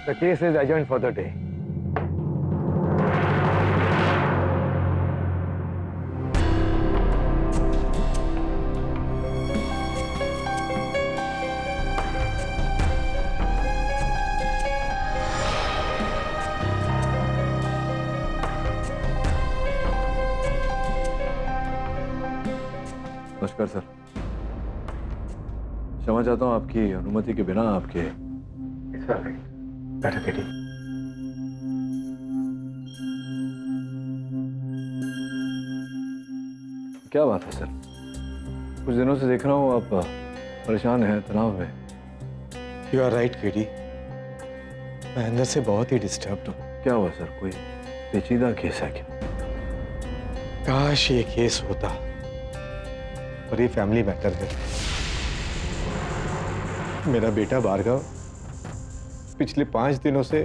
The case is adjourned for the day. नमस्कार sir. क्षमा चाहता हूँ आपकी अनुमति के बिना आपके। बैठो केटी। क्या बात है सर? कुछ दिनों से देख रहा हूँ आप परेशान हैं, तनाव में। You are right, केटी। मैं अंदर से बहुत ही डिस्टर्ब्ड हूँ। क्या हुआ सर? कोई पेचीदा केस है क्या? काश ये केस होता और ये फैमिली मैटर है। मेरा बेटा भार्गव पिछले 5 दिनों से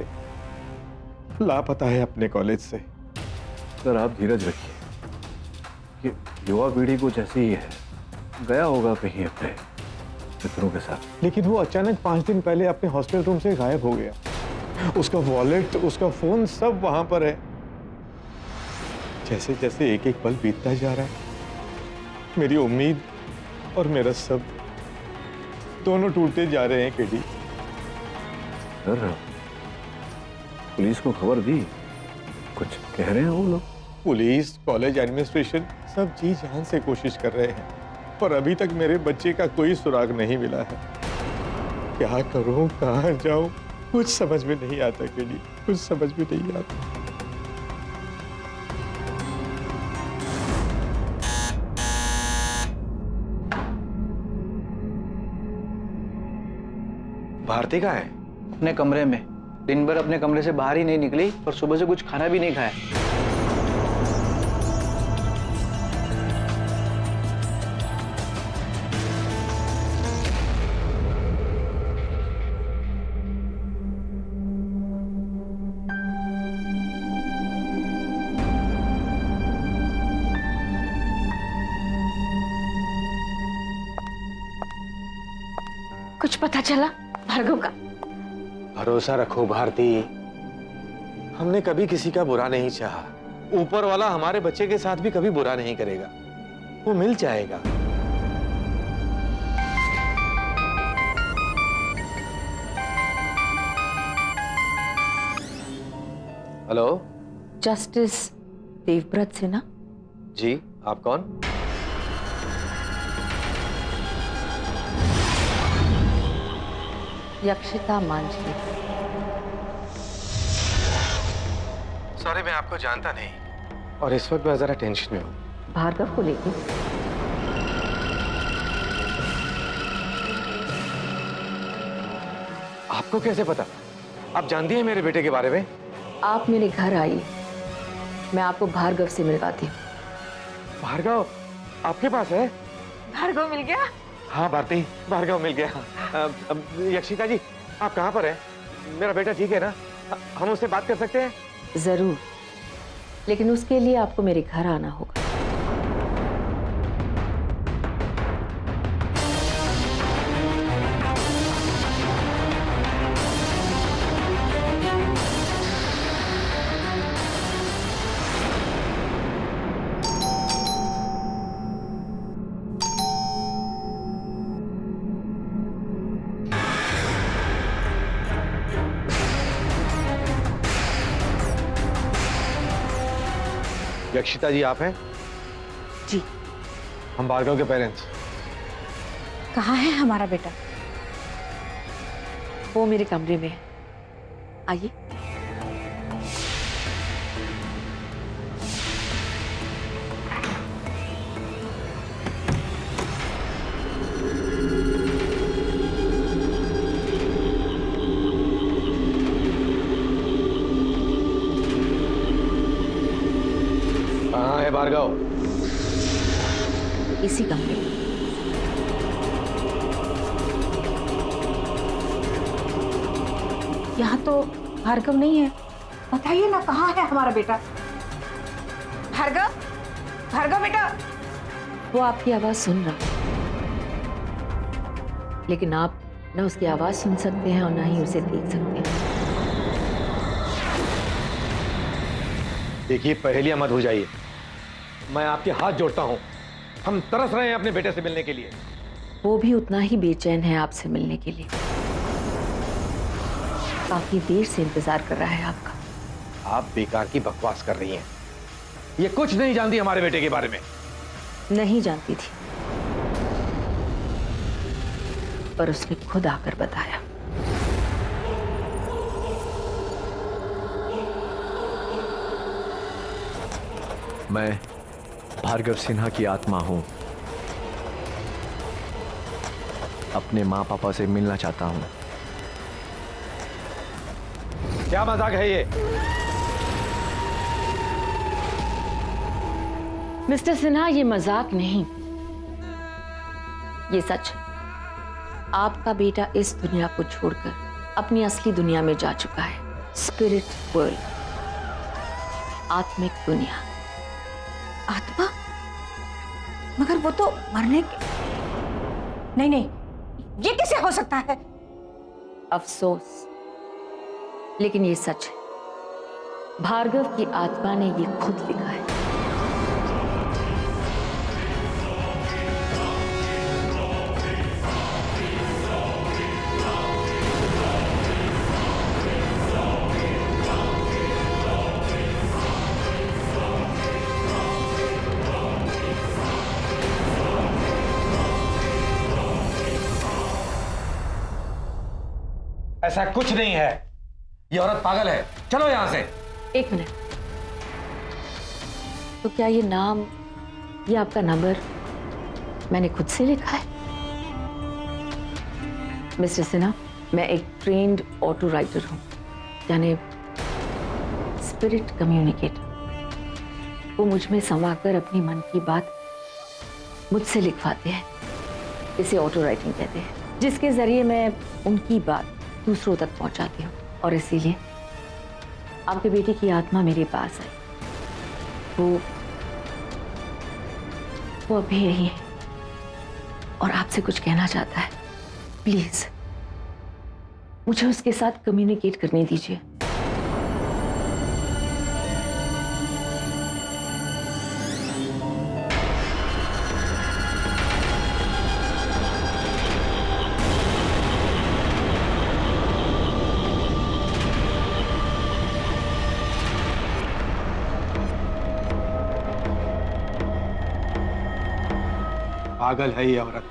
लापता है अपने कॉलेज से। सर आप धीरज रखिए। ये युवा पीढ़ी कुछ ऐसी ही है, गया होगा कहीं अपने मित्रों के साथ। लेकिन वो अचानक 5 दिन पहले अपने हॉस्टल रूम से गायब हो गया। उसका वॉलेट, उसका फोन सब वहां पर है। जैसे जैसे एक एक पल बीतता जा रहा है, मेरी उम्मीद और मेरा सब दोनों टूटते जा रहे हैं केडी। सर पुलिस को खबर दी? कुछ कह रहे हैं वो लोग? पुलिस, कॉलेज एडमिनिस्ट्रेशन सब जी जान से कोशिश कर रहे हैं, पर अभी तक मेरे बच्चे का कोई सुराग नहीं मिला है। क्या करूं, कहां जाऊं, कुछ समझ में नहीं आता केडी, कुछ समझ में नहीं आता। भारती कहाँ है? अपने कमरे में। दिन भर अपने कमरे से बाहर ही नहीं निकली और सुबह से कुछ खाना भी नहीं खाया। कुछ पता चला भार्गव का? भरोसा रखो भारती, हमने कभी किसी का बुरा नहीं चाहा। ऊपर वाला हमारे बच्चे के साथ भी कभी बुरा नहीं करेगा। वो मिल जाएगा। हेलो जस्टिस देवव्रत सिन्हा जी, आप कौन? यक्षिता मांझी। सॉरी, मैं आपको जानता नहीं और इस वक्त मैं जरा टेंशन में हूँ। भार्गव को लेके? आपको कैसे पता? आप जानती हैं मेरे बेटे के बारे में? आप मेरे घर आइए, मैं आपको भार्गव से मिलवाती हूँ। भार्गव आपके पास है? भार्गव मिल गया? हाँ भारती, भार्गव मिल गया। यक्षिता जी, आप कहाँ पर हैं? मेरा बेटा ठीक है ना? हम उससे बात कर सकते हैं? जरूर, लेकिन उसके लिए आपको मेरे घर आना होगा। यक्षिता जी आप हैं? जी। हम भार्गव के पेरेंट्स। कहाँ है हमारा बेटा? वो मेरे कमरे में है, आइए। कहाँ है भार्गव? इसी कमरे में। यहाँ तो भार्गव नहीं है। बताइए ना, कहाँ है हमारा बेटा? भार्गव, भार्गव बेटा। वो आपकी आवाज सुन रहा है, लेकिन आप ना उसकी आवाज सुन सकते हैं और ना ही उसे देख सकते हैं। देखिए, पहेलियां मत बुझाइए। मैं आपके हाथ जोड़ता हूं। हम तरस रहे हैं अपने बेटे से मिलने के लिए। वो भी उतना ही बेचैन है आपसे मिलने के लिए। काफी देर से इंतजार कर रहा है आपका। आप बेकार की बकवास कर रही हैं। ये कुछ नहीं जानती हमारे बेटे के बारे में। नहीं जानती थी, पर उसने खुद आकर बताया। मैं भार्गव सिन्हा की आत्मा हूं। अपने माँ पापा से मिलना चाहता हूं। क्या मजाक है ये? मिस्टर सिन्हा, ये मजाक नहीं, ये सच है। आपका बेटा इस दुनिया को छोड़कर अपनी असली दुनिया में जा चुका है। स्पिरिट वर्ल्ड, आत्मिक दुनिया। आत्मा? मगर वो तो मरने के... नहीं नहीं, ये कैसे हो सकता है? अफसोस, लेकिन ये सच है। भार्गव की आत्मा ने ये खुद लिखा है। ऐसा कुछ नहीं है। ये औरत पागल है। चलो यहां से। एक मिनट, तो क्या ये नाम, ये आपका नंबर मैंने खुद से लिखा है? मिस्टर सिन्हा, मैं एक ट्रेन्ड ऑटो राइटर हूं, यानी स्पिरिट कम्युनिकेटर। वो मुझ में समाकर अपनी मन की बात मुझसे लिखवाते हैं। इसे ऑटो राइटिंग कहते हैं, जिसके जरिए मैं उनकी बात दूसरों तक पहुंचाती हूँ। और इसीलिए आपके बेटे की आत्मा मेरे पास आई। वो अभी यही है और आपसे कुछ कहना चाहता है। प्लीज मुझे उसके साथ कम्युनिकेट करने दीजिए। पागल है ये औरत।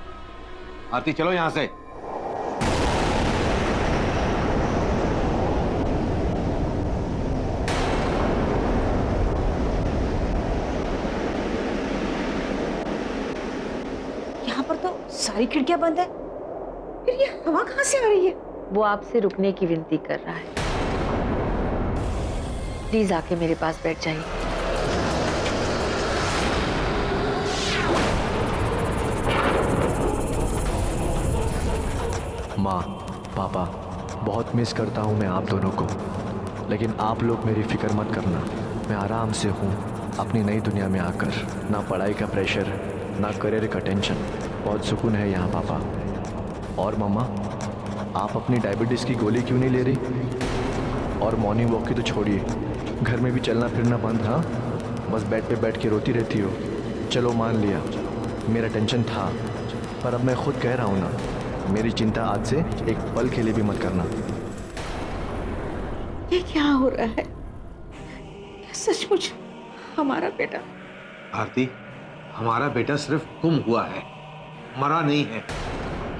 आरती, चलो यहां से। यहाँ पर तो सारी खिड़कियां बंद है, फिर ये हवा कहाँ से आ रही है? वो आपसे रुकने की विनती कर रहा है। प्लीज आके मेरे पास बैठ जाइए। माँ, पापा, बहुत मिस करता हूँ मैं आप दोनों को। लेकिन आप लोग मेरी फिक्र मत करना। मैं आराम से हूँ अपनी नई दुनिया में आकर। ना पढ़ाई का प्रेशर, ना करियर का टेंशन। बहुत सुकून है यहाँ पापा। और मम्मा, आप अपनी डायबिटीज़ की गोली क्यों नहीं ले रही? और मॉर्निंग वॉक की तो छोड़िए, घर में भी चलना फिरना बंद। हाँ, बस बेड पे बैठ के रोती रहती हो। चलो मान लिया, मेरा टेंशन था, पर अब मैं खुद कह रहा हूँ ना, मेरी चिंता आज से एक पल के लिए भी मत करना। ये क्या हो रहा है? क्या सचमुच हमारा बेटा? आरती, हमारा बेटा सिर्फ गुम हुआ है, मरा नहीं है।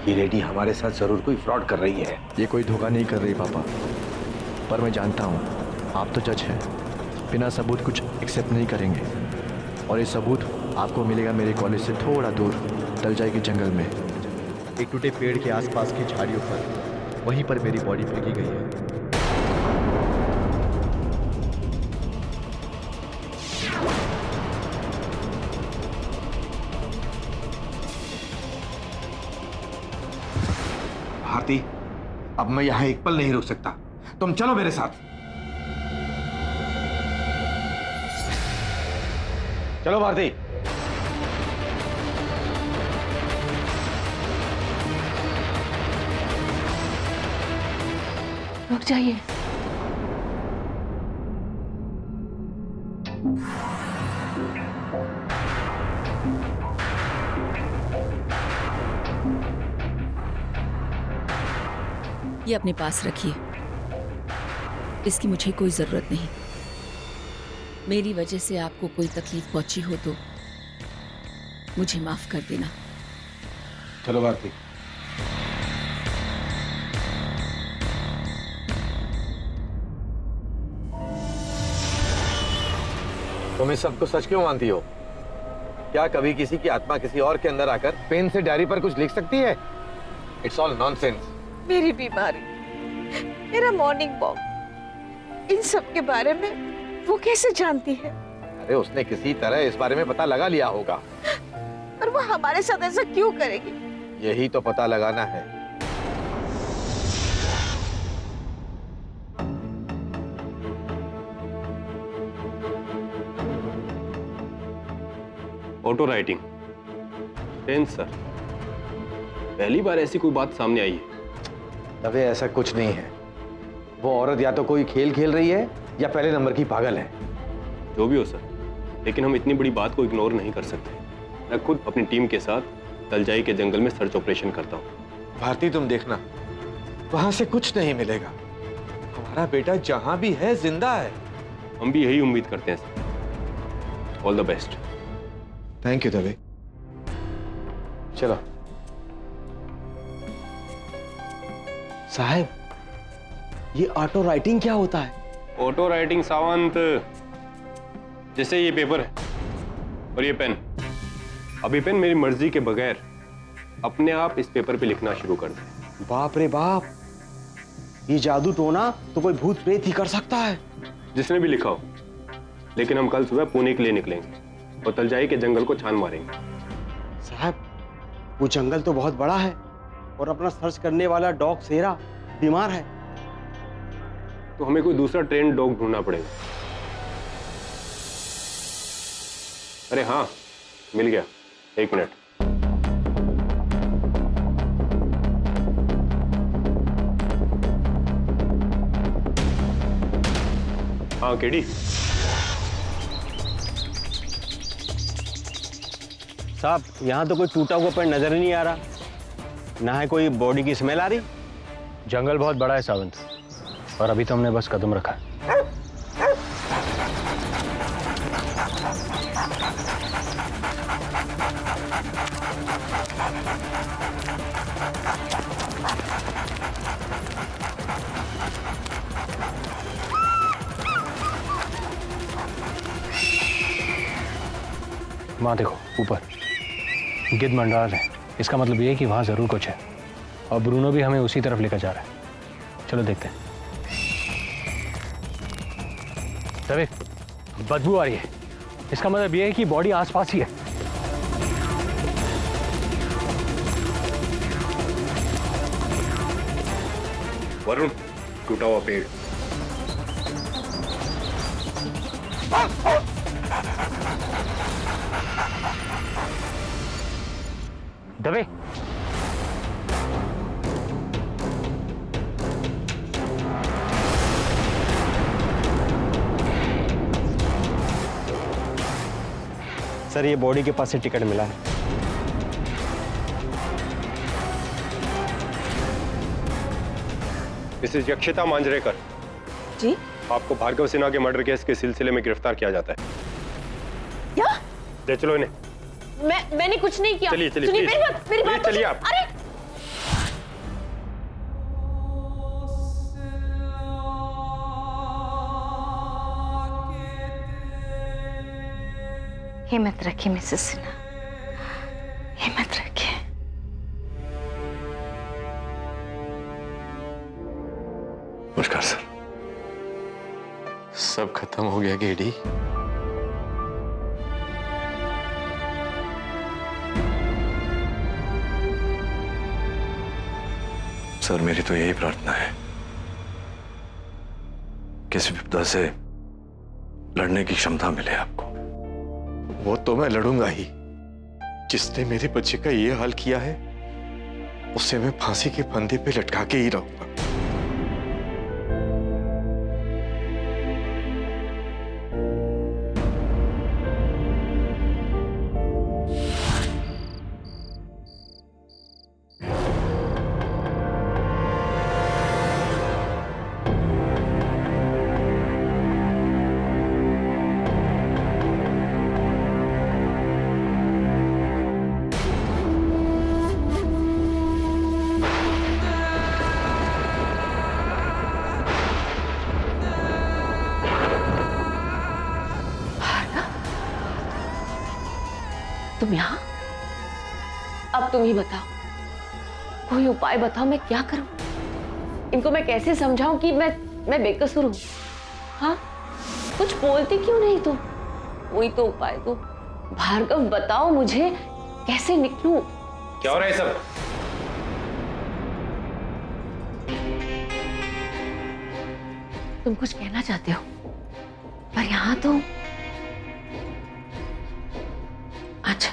ये लेडी हमारे साथ जरूर कोई फ्रॉड कर रही है। ये कोई धोखा नहीं कर रही पापा, पर मैं जानता हूँ आप तो जज हैं, बिना सबूत कुछ एक्सेप्ट नहीं करेंगे। और ये सबूत आपको मिलेगा मेरे कॉलेज से थोड़ा दूर, तलजाई के जंगल में, एक टूटे पेड़ के आसपास की झाड़ियों पर। वहीं पर मेरी बॉडी फेंकी गई है। भारती, अब मैं यहाँ एक पल नहीं रुक सकता। तुम चलो मेरे साथ। चलो भारती। रुक जाइए। ये अपने पास रखिए, इसकी मुझे कोई जरूरत नहीं। मेरी वजह से आपको कोई तकलीफ पहुंची हो तो मुझे माफ कर देना। चलो भारती। तुम इस सबको सच क्यों मानती हो? क्या कभी किसी की आत्मा किसी और के अंदर आकर पेन से डायरी पर कुछ लिख सकती है? It's all nonsense. मेरी बीमारी, मेरा मॉर्निंग वॉक, इन सब के बारे में वो कैसे जानती है? अरे उसने किसी तरह इस बारे में पता लगा लिया होगा। पर वो हमारे साथ ऐसा क्यों करेगी? यही तो पता लगाना है। ऑटो राइटिंग टेंस सर, पहली बार ऐसी कोई बात सामने आई है। अबे ऐसा कुछ नहीं है। वो औरत या तो कोई खेल खेल रही है या पहले नंबर की पागल है। जो भी हो सर, लेकिन हम इतनी बड़ी बात को इग्नोर नहीं कर सकते। मैं खुद अपनी टीम के साथ तलजाई के जंगल में सर्च ऑपरेशन करता हूँ। भारती तुम देखना, वहां से कुछ नहीं मिलेगा। हमारा बेटा जहां भी है जिंदा है। हम भी यही उम्मीद करते हैं sir. All the best. Thank you Dave. चलो साहब, ये ऑटो राइटिंग क्या होता है? ऑटो राइटिंग सावंत, जैसे ये पेपर है और ये पेन, अभी पेन मेरी मर्जी के बगैर अपने आप इस पेपर पे लिखना शुरू कर दे। बाप रे बाप, ये जादू टोना तो कोई भूत प्रेत ही कर सकता है। जिसने भी लिखा हो, लेकिन हम कल सुबह पुणे के लिए निकलेंगे और तलजाई के जंगल को छान मारेंगे। साहब, वो जंगल तो बहुत बड़ा है और अपना सर्च करने वाला डॉग सेरा बीमार है। तो हमें कोई दूसरा ट्रेन डॉग ढूंढना पड़ेगा। अरे हाँ, मिल गया, 1 मिनट। हाँ केडी, साहब यहाँ तो कोई टूटा हुआ पेड़ नजर ही नहीं आ रहा, ना है कोई बॉडी की स्मेल आ रही। जंगल बहुत बड़ा है सावंत, और अभी तो हमने बस कदम रखा है। वहां देखो ऊपर गिद्ध मंडरा रहे हैं। इसका मतलब ये है कि वहां जरूर कुछ है, और ब्रूनो भी हमें उसी तरफ लेकर जा रहा है। चलो देखते हैं। तभी बदबू आ रही है, इसका मतलब ये है कि बॉडी आसपास ही है। वरुण, टूटा हुआ पेड़। दबे, सर ये बॉडी के पास से टिकट मिला है। मिसेस यक्षिता मांजरेकर जी? आपको भार्गव सिन्हा के मर्डर केस के सिलसिले में गिरफ्तार किया जाता है। क्या? ले चलो इन्हें। मैंने कुछ नहीं किया। चलिए चलिए, सुनिए, प्लीज। मेरी बात चलिए आप। अरे हिम्मत रखिए मिसेस सिन्हा, हिम्मत रखिए। नमस्कार सर। सब खत्म हो गया गेडी। सर मेरी तो यही प्रार्थना है, किसी विपदा से लड़ने की क्षमता मिले आपको। वो तो मैं लड़ूंगा ही। जिसने मेरे बच्चे का ये हाल किया है उसे मैं फांसी के फंदे पे लटका के ही रहूंगा। तुम यहाँ? अब तुम ही बताओ, कोई उपाय बताओ, मैं क्या करूं? इनको मैं कैसे समझाऊं कि मैं बेकसूर हूं? हाँ, कुछ बोलती क्यों नहीं तुम? कोई तो उपाय दो भार्गव, बताओ मुझे कैसे निकलूं? क्या हो रहा है सब? तुम कुछ कहना चाहते हो, पर यहाँ तो अच्छा।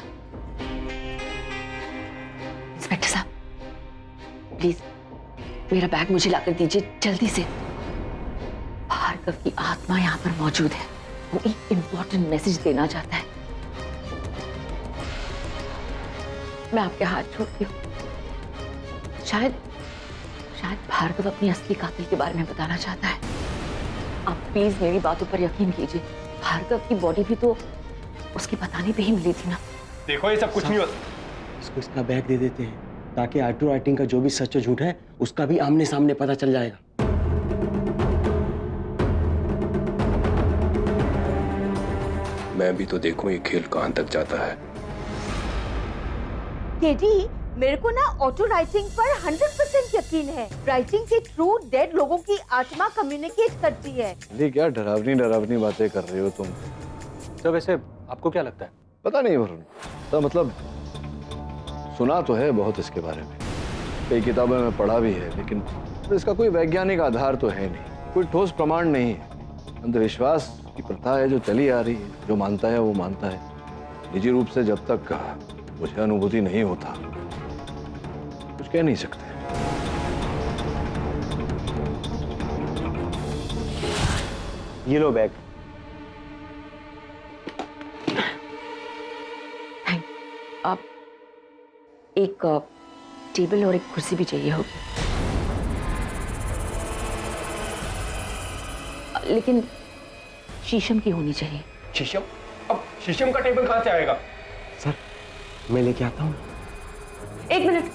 इंस्पेक्टर साहब, प्लीज मेरा बैग मुझे लाकर दीजिए जल्दी से। भार्गव की आत्मा यहाँ पर मौजूद है, वो एक इंपॉर्टेंट मैसेज देना चाहता है। मैं आपके हाथ छोड़ती हूँ। शायद भार्गव अपनी असली कातिल के बारे में बताना चाहता है। आप प्लीज मेरी बातों पर यकीन कीजिए, भार्गव की बॉडी भी तो उसके बताने पे ही मिली थी ना। देखो ये सब कुछ नहीं होता। इसको इसका बैग दे देते हैं ताकि ऑटो राइटिंग का जो भी सच और झूठ है उसका भी आमने सामने पता चल जाएगा। मैं भी तो देखूं ये खेल कहां तक जाता है। टेडी, मेरे को ना ऑटो राइटिंग पर 100% यकीन है। राइटिंग के थ्रू डेड लोगों की आत्मा कम्युनिकेट करती है। ये क्या डरावनी बातें कर रही हो तुम? तो वैसे आपको क्या लगता है? पता नहीं वरुण, तो मतलब सुना तो है बहुत इसके बारे में, कई किताबें में पढ़ा भी है, लेकिन इसका कोई वैज्ञानिक आधार तो है नहीं, कोई ठोस प्रमाण नहीं है। अंधविश्वास की प्रथा है जो चली आ रही है, जो मानता है वो मानता है। निजी रूप से जब तक मुझे अनुभूति नहीं होता कुछ कह नहीं सकते। ये लो बैग। आप एक टेबल और एक कुर्सी भी चाहिए होगी, लेकिन शीशम की होनी चाहिए। शीशम? अब शीशम का टेबल कहां से आएगा? सर मैं लेके आता हूँ। एक मिनट,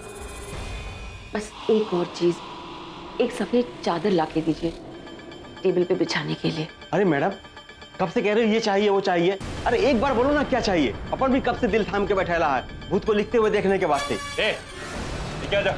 बस एक और चीज, एक सफेद चादर लाके दीजिए टेबल पे बिछाने के लिए। अरे मैडम, कब से कह रहे हो ये चाहिए वो चाहिए? अरे एक बार बोलो ना क्या चाहिए। अपन भी कब से दिल थाम के बैठेला है भूत को लिखते हुए देखने के वास्ते। क्या जा?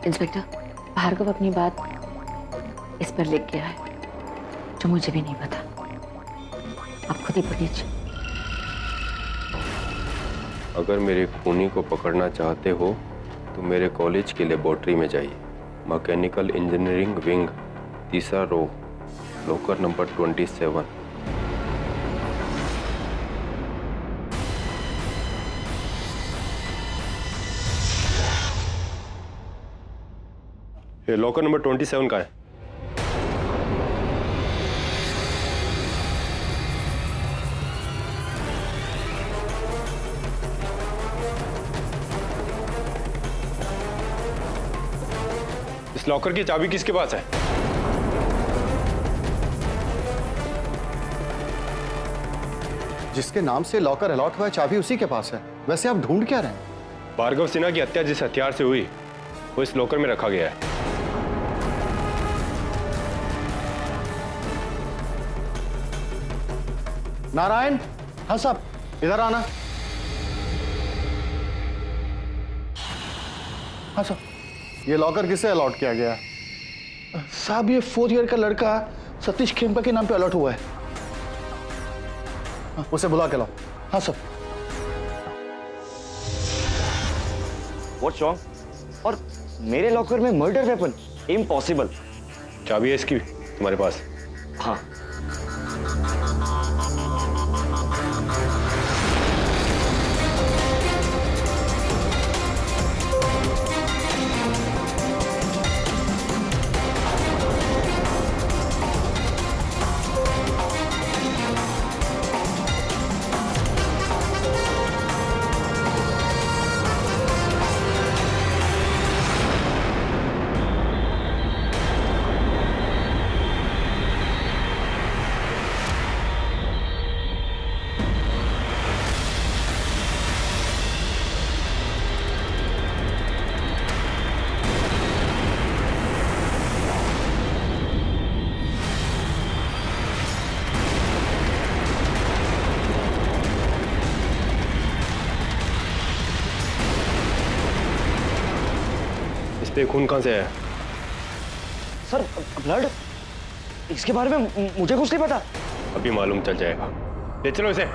इंस्पेक्टर, भार्गव अपनी बात इस पर लिख गया है जो मुझे भी नहीं पता। आप खुद ही पढ़ लीजिए। अगर मेरे खूनी को पकड़ना चाहते हो तो मेरे कॉलेज की लेबोरेटरी में जाइए। मैकेनिकल इंजीनियरिंग विंग, तीसरा रो, लॉकर नंबर 27। ये लॉकर नंबर 27 का है। इस लॉकर की चाबी किसके पास है? जिसके नाम से लॉकर अलॉट हुआ है चाबी उसी के पास है। वैसे आप ढूंढ क्या रहे हैं? भार्गव सिन्हा की हत्या जिस हथियार से हुई वो इस लॉकर में रखा गया है। नारायण, हाँ साहब, इधर आना। हाँ साहब, ये लॉकर किसे अलॉट किया गया? साहब ये 4th ईयर का लड़का सतीश खेमका के नाम पे अलॉट हुआ है। उसे बुला के लाओ। हाँ सर। What's wrong? और मेरे लॉकर में मर्डर वेपन? इम्पॉसिबल। चाबी है इसकी तुम्हारे पास? हाँ। इस पे खून कहां से है? सर ब्लड, इसके बारे में मुझे कुछ नहीं पता। अभी मालूम चल जाएगा। ले चलो इसे।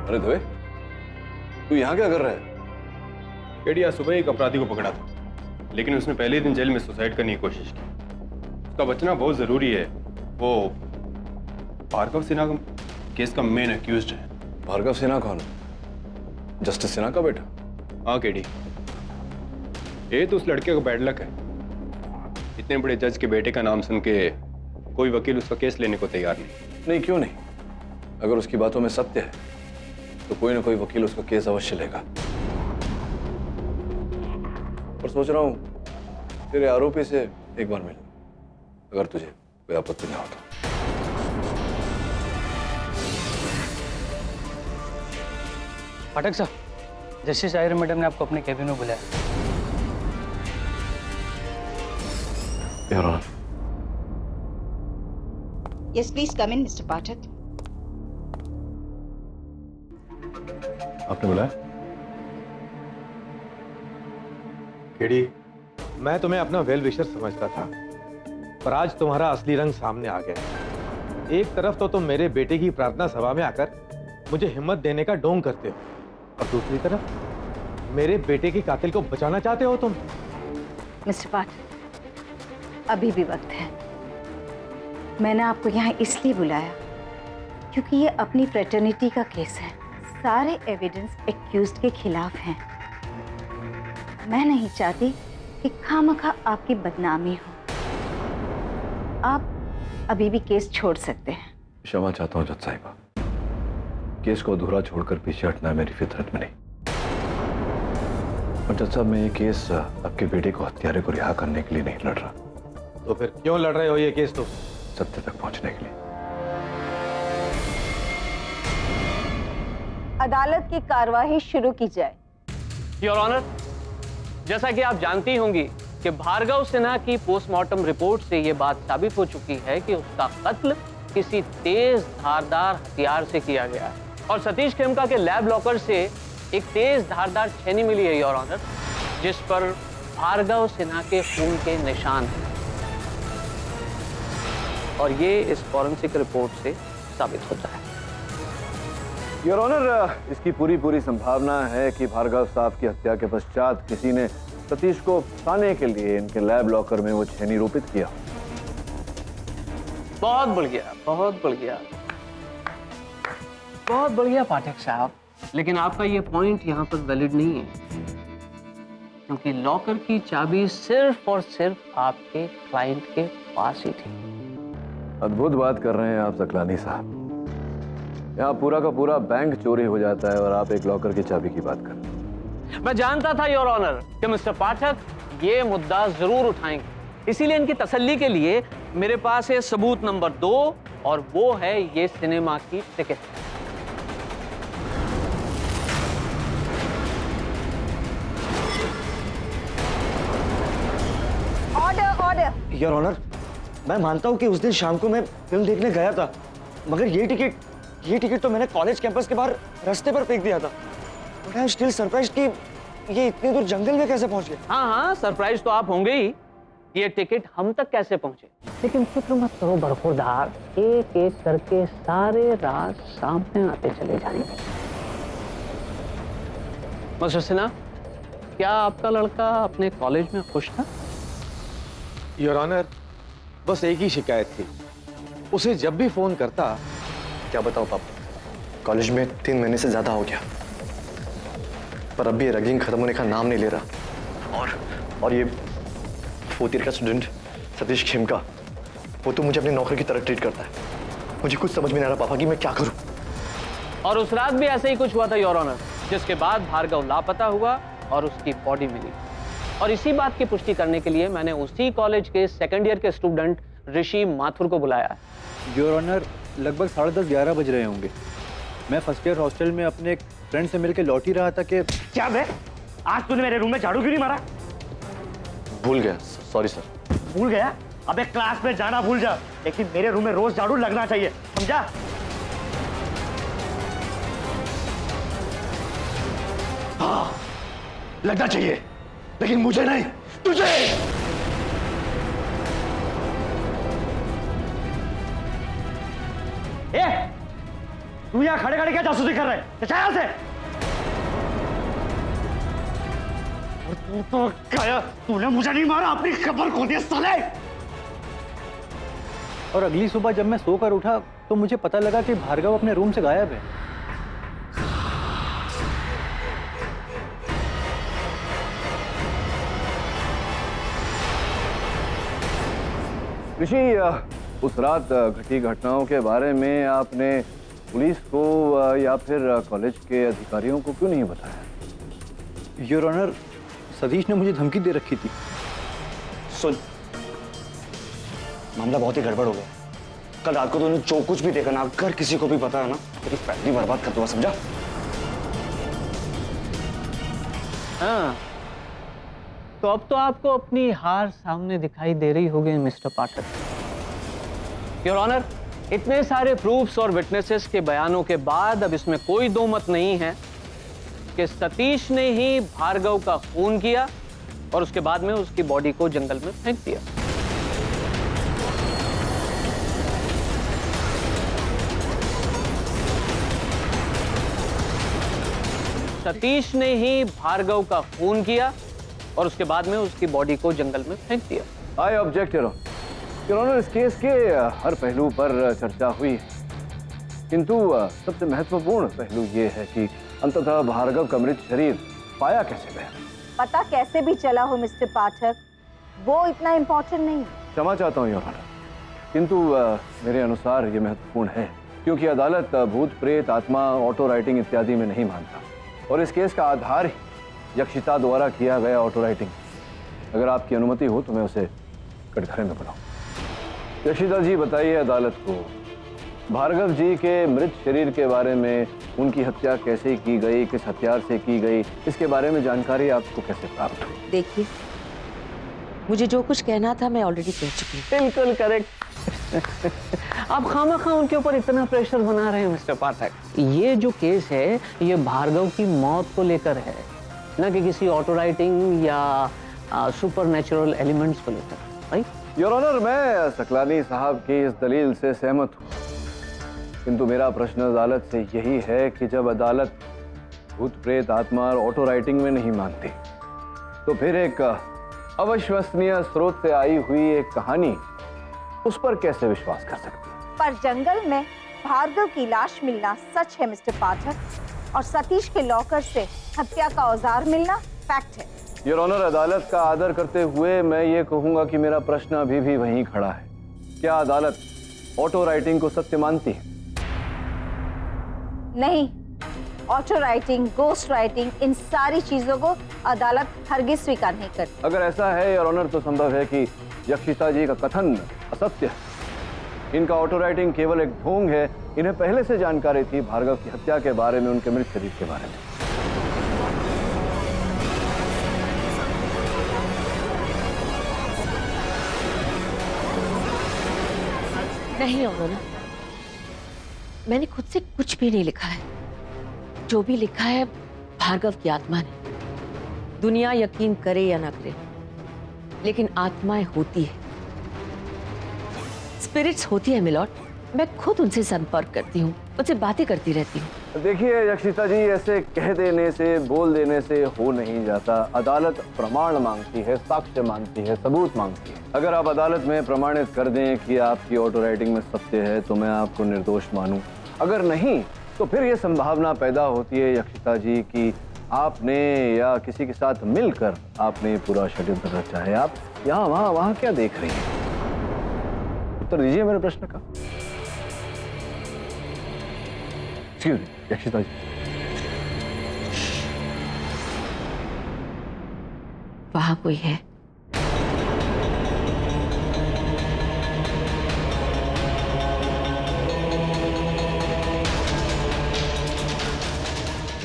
अरे धोए, तू यहाँ क्या कर रहा है? केडी आज सुबह एक अपराधी को पकड़ा था, लेकिन उसने पहले ही दिन जेल में सुसाइड करने की कोशिश की। उसका बचना बहुत जरूरी है। वो भार्गव सिन्हा का केस का मेन एक्यूज्ड है। भार्गव सिन्हा कौन है? जस्टिस सिन्हा का बेटा? हाँ केडी, ये तो उस लड़के का बैड लक है। इतने बड़े जज के बेटे का नाम सुन के कोई वकील उसका केस लेने को तैयार नहीं। नहीं, क्यों नहीं? अगर उसकी बातों में सत्य है तो कोई ना कोई वकील उसका केस अवश्य लेगा। और सोच रहा हूं तेरे आरोपी से एक बार मिल, अगर तुझे कोई आपत्ति ना हो तो। पाठक साहब, जस्टिस आयरन मैडम ने आपको अपने कैबिन में बुलाया। Yes please come in mister Pathak. आपने बुलाया? केडी, मैं तुम्हें अपना वेल विशर समझता था, पर आज तुम्हारा असली रंग सामने आ गया। एक तरफ तो तुम मेरे बेटे की प्रार्थना सभा में आकर मुझे हिम्मत देने का ढोंग करते हो, और दूसरी तरफ मेरे बेटे के कातिल को बचाना चाहते हो तुम। मिस्टर पाठक, अभी भी वक्त है। मैंने आपको यहाँ इसलिए बुलाया क्योंकि ये अपनी फ्रेटर्निटी का केस है। सारे एविडेंस एक्यूज्ड के खिलाफ हैं। मैं नहीं चाहती कि खामखा आपकी बदनामी हो। आप अभी भी केस छोड़ सकते हैं। क्षमा चाहता हूं जज साहिबा, केस को अधूरा छोड़कर पीछे हटना मेरी फितरत में नहीं। और जज साहब, मैं ये केस आपके बेटे को हत्यारे को रिहा करने के लिए नहीं लड़ रहा। तो फिर क्यों लड़ रहे हो ये केस? तो सत्य तक पहुंचने के लिए। अदालत की कार्यवाही शुरू की जाए। योर ऑनर, जैसा कि आप जानती होंगी कि भार्गव सिन्हा की पोस्टमार्टम रिपोर्ट से यह बात साबित हो चुकी है कि उसका कत्ल किसी तेज धारदार हथियार से किया गया है। और सतीश खेमका के लैब लॉकर से एक तेज धारदार छेनी मिली है योर ऑनर, जिस पर भार्गव सिन्हा के खून के निशान हैं। और ये इस फॉरेंसिक रिपोर्ट से साबित होता है। योर ऑनर, इसकी पूरी संभावना है कि भार्गव साहब की हत्या के पश्चात किसी ने सतीश को फंसाने के लिए इनके लैब लॉकर में वो छेनी रोपित किया। बहुत बढ़िया, बहुत बढ़िया, बहुत बढ़िया पाठक साहब। लेकिन आपका ये पॉइंट यहाँ पर वैलिड नहीं है, क्योंकि लॉकर की चाबी सिर्फ और सिर्फ आपके क्लाइंट के पास ही थी। अद्भुत बात कर रहे हैं आप सकलानी साहब। यहाँ पूरा का पूरा बैंक चोरी हो जाता है और आप एक लॉकर की चाबी की बात कर रहे हैं। मैं जानता था योर ऑनर कि मिस्टर पाठक ये मुद्दा जरूर उठाएंगे, इसीलिए इनकी तसल्ली के लिए मेरे पास है सबूत नंबर 2, और वो है ये सिनेमा की ticket. Order order. Your honour, मैं मानता हूँ कि उस दिन शाम को मैं फिल्म देखने गया था, मगर ये टिकट तो मैंने कॉलेज कैंपस के बाहर रास्ते पर फेंक दिया था। But I am still surprised कि ये इतनी दूर जंगल में कैसे पहुंच गए। हाँ, सरप्राइज तो आप होंगे ही, ये टिकट हम तक कैसे पहुंचे। लेकिन फिक्र मत करो बरखुरदार, एक एक करके सारे राज सामने आते चले जाएंगे। मिस्टर सिन्हा, क्या आपका लड़का अपने कॉलेज में खुश था? योर ऑनर, बस एक ही शिकायत थी, उसे जब भी फोन करता। क्या बताओ पापा, कॉलेज में 3 महीने से ज्यादा हो गया, पर अब भी रैगिंग खत्म होने का नाम नहीं ले रहा। और ये 4th ईयर का स्टूडेंट सतीश खेमका, वो तो मुझे अपनी नौकरी की तरह ट्रीट करता है। मुझे कुछ समझ में नहीं आ रहा पापा कि मैं क्या करूं। और उस रात भी ऐसे ही कुछ हुआ था योर ऑनर, जिसके बाद भार्गव लापता हुआ और उसकी बॉडी मिली। और इसी बात की पुष्टि करने के लिए मैंने उसी कॉलेज के 2nd ईयर के स्टूडेंट ऋषि माथुर को बुलाया। योर ऑनर, लगभग 10:30-11 बज रहे होंगे। मैं 1st ईयर हॉस्टल में अपने एक फ्रेंड से मिलकर लौट ही रहा था कि क्या बे, आज तूने मेरे रूम में झाड़ू क्यों नहीं मारा? भूल गया, सॉरी सर। भूल गया? अबे क्लास में जाना भूल जा, लेकिन मेरे रूम में रोज झाड़ू लगना चाहिए, समझा? हाँ, लगना चाहिए, लेकिन मुझे नहीं, तुझे। तू यहाँ खड़े खड़े क्या जासूसी कर रहे हैं? चल यहाँ से। और तू तो गया, तूने मुझे नहीं मारा, अपनी खबर खो दी साले। और अगली सुबह जब मैं सोकर उठा तो मुझे पता लगा कि भार्गव अपने रूम से गायब है। ऋषि, उस रात घटी घटनाओं के बारे में आपने पुलिस को या फिर कॉलेज के अधिकारियों को क्यों नहीं बताया? योर ऑनर, सतीश ने मुझे धमकी दे रखी थी। सुन, मामला बहुत ही गड़बड़ हो गया। कल रात को तूने जो कुछ भी देखा ना, अगर किसी को भी पता है ना, तेरी फैमिली बर्बाद कर दूंगा, समझा? हाँ, तो अब तो आपको अपनी हार सामने दिखाई दे रही होगी मिस्टर पाठक। योर ऑनर, इतने सारे प्रूफ्स और विटनेसेस के बयानों के बाद अब इसमें कोई दो मत नहीं है कि सतीश ने ही भार्गव का खून किया और उसके बाद में उसकी बॉडी को जंगल में फेंक दिया। सतीश ने ही भार्गव का खून किया और उसके बाद में उसकी बॉडी को जंगल में फेंक दिया। आई ऑब्जेक्ट योर ऑनर, इस केस के हर पहलू पर चर्चा हुई है, किंतु सबसे महत्वपूर्ण पहलू ये है कि अंततः भार्गव का मृत शरीर पाया कैसे गया। पता कैसे भी चला हो मिस्टर पाठक, वो इतना इम्पोर्टेंट नहीं है। क्षमा चाहता हूँ योर ऑनर, किंतु मेरे अनुसार ये महत्वपूर्ण है, क्योंकि अदालत भूत प्रेत आत्मा ऑटो राइटिंग इत्यादि में नहीं मानता, और इस केस का आधार ही यक्षिता द्वारा किया गया ऑटो राइटिंग। अगर आपकी अनुमति हो तो मैं उसे कटघरे में बुलाऊं। यक्षिता जी, बताइए अदालत को, भार्गव जी के मृत शरीर के बारे में, उनकी हत्या कैसे की गई, किस हथियार से की गई, इसके बारे में जानकारी आपको कैसे प्राप्त हुई? देखिए, मुझे जो कुछ कहना था मैं ऑलरेडी कह चुकी हूँ। बिल्कुल करेक्ट। आप खामखा उनके ऊपर इतना प्रेशर बना रहे हैं मिस्टर पाठक। ये जो केस है ये भार्गव की मौत को लेकर है, न कि किसी ऑटो राइटिंग या सुपरनैचुरल एलिमेंट्स को लेकर। राइट योर ऑनर, मैं सकलानी साहब की इस दलील से सहमत हूँ। किंतु मेरा प्रश्न अदालत से यही है कि जब अदालत भूत प्रेत आत्मा और ऑटो राइटिंग में नहीं मानती, तो फिर एक अविश्वसनीय स्रोत से आई हुई एक कहानी, उस पर कैसे विश्वास कर सकती है? पर जंगल में भार्गव की लाश मिलना सच है मिस्टर पाठक, और सतीश के लॉकर से हत्या का औजार मिलना फैक्ट है। योर ऑनर, अदालत का आदर करते हुए मैं ये कहूंगा कि मेरा प्रश्न अभी भी वहीं खड़ा है। क्या अदालत ऑटो राइटिंग को सत्य मानती है? नहीं, ऑटो राइटिंग, गोस्ट राइटिंग, इन सारी चीजों को अदालत हरगिज स्वीकार नहीं करती। अगर ऐसा है योर ऑनर, तो संभव है कि यक्षिता जी का कथन असत्य है। इनका ऑटो राइटिंग केवल एक ढोंग है। इन्हें पहले से जानकारी थी भार्गव की हत्या के बारे में, उनके मृत शरीर के बारे में। नहीं ऑनर, मैंने खुद से कुछ भी नहीं लिखा है। जो भी लिखा है भार्गव की आत्मा ने। दुनिया यकीन करे या ना करे, लेकिन आत्माएं होती है, स्पिरिट्स होती है मिलॉर्ड। मैं खुद उनसे संपर्क करती हूँ, उनसे बातें करती रहती हूँ। देखिए यक्षिता जी, ऐसे कह देने से, बोल देने से हो नहीं जाता। अदालत प्रमाण मांगती है, साक्ष्य मांगती है, सबूत मांगती है। अगर आप अदालत में प्रमाणित कर दें कि आपकी ऑटो राइटिंग में सत्य है, तो मैं आपको निर्दोष मानूं। अगर नहीं, तो फिर यह संभावना पैदा होती है यक्षिता जी कि आपने या किसी के साथ मिलकर आपने पूरा षड्यंत्र रचा है। आप यहाँ वहाँ क्या देख रही हैं? उत्तर दीजिए मेरे प्रश्न का। एक्सक्यूज मी यक्षिता जी। वहां कोई है?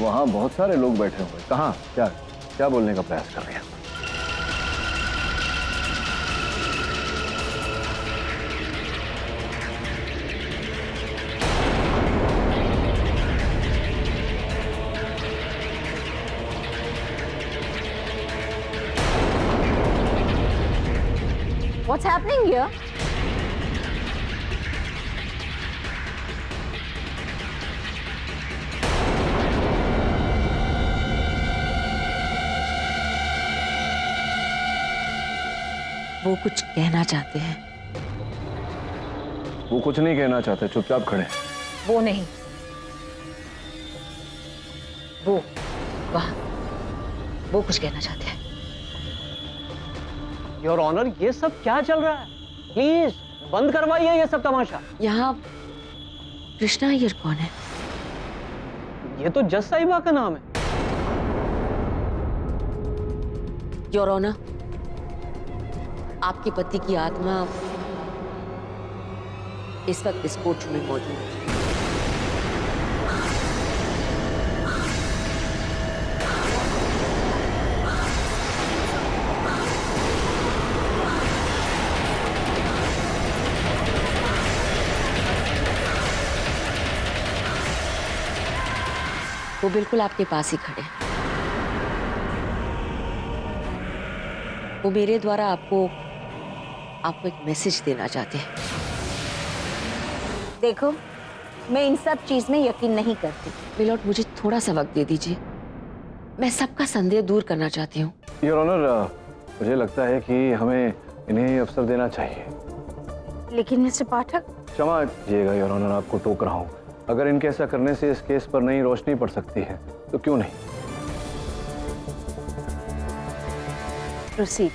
वहां बहुत सारे लोग बैठे हुए। कहाँ? क्या बोलने का प्रयास कर रहे हैं? What's happening here? वो कुछ कहना चाहते हैं। वो कुछ नहीं कहना चाहते, चुपचाप खड़े। वो नहीं, वो वहां, वो कुछ कहना चाहते हैं। योर ऑनर, ये सब क्या चल रहा है? प्लीज बंद करवाइए ये सब तमाशा। यहाँ कृष्णा अय्यर कौन है? ये तो जज साहिबा का नाम है। योर ऑनर, आपके पति की आत्मा इस वक्त इस कोर्ट में मौजूद है। वो बिल्कुल आपके पास ही खड़े हैं। वो मेरे द्वारा आपको एक मैसेज देना चाहते हैं। देखो, मैं इन सब चीज में यकीन नहीं करती। मिलॉर्ड, मुझे थोड़ा सा वक्त दे दीजिए। मैं सबका संदेह दूर करना चाहती हूँ। योर ऑनर, मुझे लगता है कि हमें इन्हें अवसर देना चाहिए। लेकिन मिस्टर पाठक, क्षमा कीजिएगा योर ऑनर, आपको टोक रहा हूँ। अगर इनके ऐसा करने से इस केस पर नई रोशनी पड़ सकती है, तो क्यों नहीं? प्रोसीड।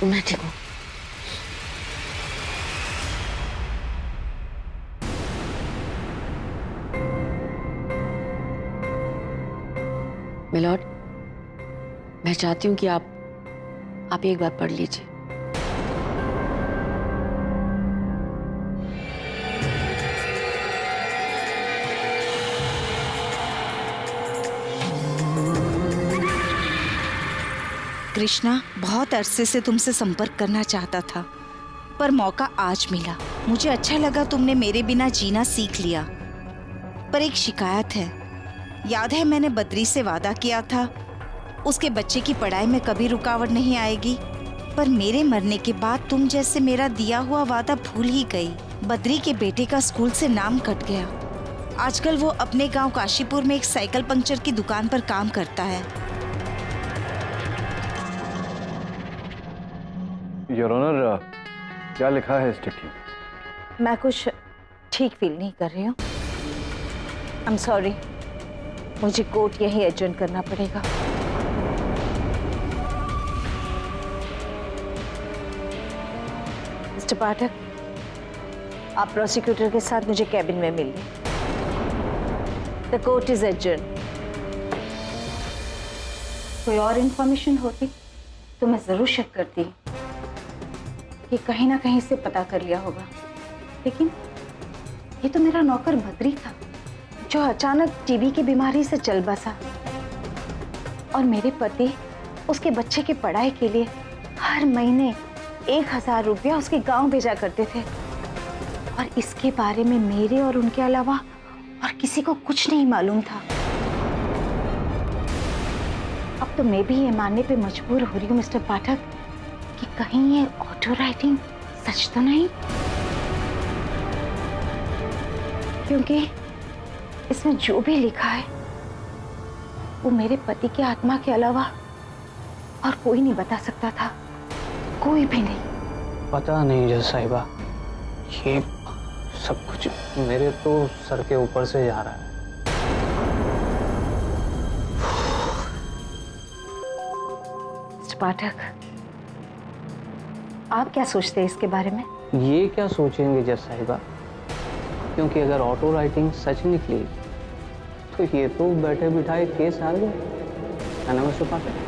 मैं ठीक हूँ। मिलॉर्ड, मैं चाहती हूँ कि आप एक बार पढ़ लीजिए। कृष्णा बहुत अरसे से तुमसे संपर्क करना चाहता था, पर मौका आज मिला। मुझे अच्छा लगा तुमने मेरे बिना जीना सीख लिया। पर एक शिकायत है। याद है मैंने बद्री से वादा किया था उसके बच्चे की पढ़ाई में कभी रुकावट नहीं आएगी, पर मेरे मरने के बाद तुम जैसे मेरा दिया हुआ वादा भूल ही गई। बद्री के बेटे का स्कूल से नाम कट गया। आजकल वो अपने गांव काशीपुर में एक साइकिल पंक्चर की दुकान पर काम करता है। योर ऑनर, क्या लिखा है इस चिट्ठी में? मैं कुछ ठीक फील नहीं कर रही हूँ। आई एम सॉरी, मुझे कोर्ट यहीं एडजर्न करना पड़ेगा। मिस्टर पाठक, आप प्रोसिक्यूटर के साथ मुझे कैबिन में मिलिए। The court is adjourn. कोई और इंफॉर्मेशन होती तो मैं जरूर शक करती कि कहीं ना कहीं से पता कर लिया होगा, लेकिन ये तो मेरा नौकर बद्री था जो अचानक टीबी की बीमारी से चल बसा, और मेरे पति उसके बच्चे की पढ़ाई के लिए हर महीने 1000 रुपया उसके गांव भेजा करते थे, और इसके बारे में मेरे और उनके अलावा और किसी को कुछ नहीं मालूम था। अब तो मैं भी ये मानने पे मजबूर हो रही हूँ मिस्टर पाठक कि कहीं ये ऑटो राइटिंग सच तो नहीं, क्योंकि इसमें जो भी लिखा है वो मेरे पति की आत्मा के अलावा और कोई नहीं बता सकता था, कोई भी नहीं। पता नहीं जज साहिबा, ये सब कुछ मेरे तो सर के ऊपर से जा रहा है। मिस्टर पाठक, आप क्या सोचते हैं इसके बारे में? ये क्या सोचेंगे जज साहिबा, क्योंकि अगर ऑटो राइटिंग सच निकली तो ये तो बैठे बिठाए केस हार गए, है ना मिस्टर पाठक?